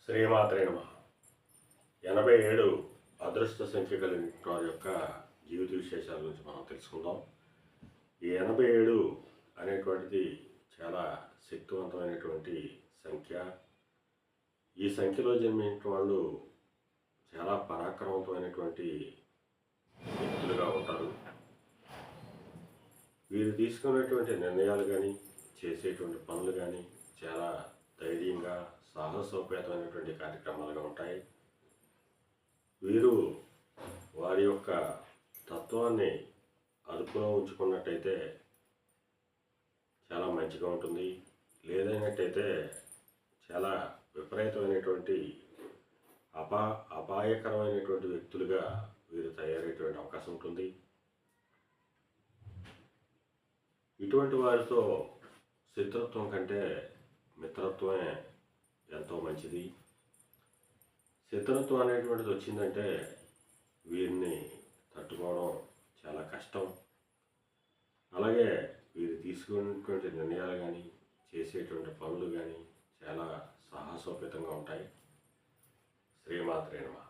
శ్రీమాత్రే నమః. 87 అదృష్ట సంఖ్య కలిగిన వారి యొక్క జీవిత విశేషాల గురించి మనం తెలుసుకుందాం. ఈ 87 అనేటువంటిది చాలా శక్తివంతమైనటువంటి సంఖ్య. ఈ సంఖ్యలో జన్మించిన వాళ్ళు చాలా పరాక్రమవంతమైనటువంటి వ్యక్తులుగా ఉంటారు. వీరు తీసుకునేటువంటి నిర్ణయాలు కానీ, చేసేటువంటి పనులు కానీ చాలా ధైర్యంగా, సాహసోపేతమైనటువంటి కార్యక్రమాలుగా ఉంటాయి. వీరు వారి యొక్క తత్వాన్ని అదుపులో ఉంచుకున్నట్టయితే చాలా మంచిగా ఉంటుంది. లేదైనట్టయితే చాలా విపరీతమైనటువంటి అపాయకరమైనటువంటి వ్యక్తులుగా వీరు తయారయ్యేటువంటి అవకాశం ఉంటుంది. ఇటువంటి వారితో శత్రుత్వం కంటే మిత్రత్వమే ఎంతో మంచిది. శత్రుత్వం అనేటువంటిది వచ్చిందంటే వీరిని తట్టుకోవడం చాలా కష్టం. అలాగే వీరు తీసుకునేటువంటి నిర్ణయాలు కానీ, చేసేటువంటి పనులు కానీ చాలా సాహసోపేతంగా ఉంటాయి. శ్రీమాత్రే నమః.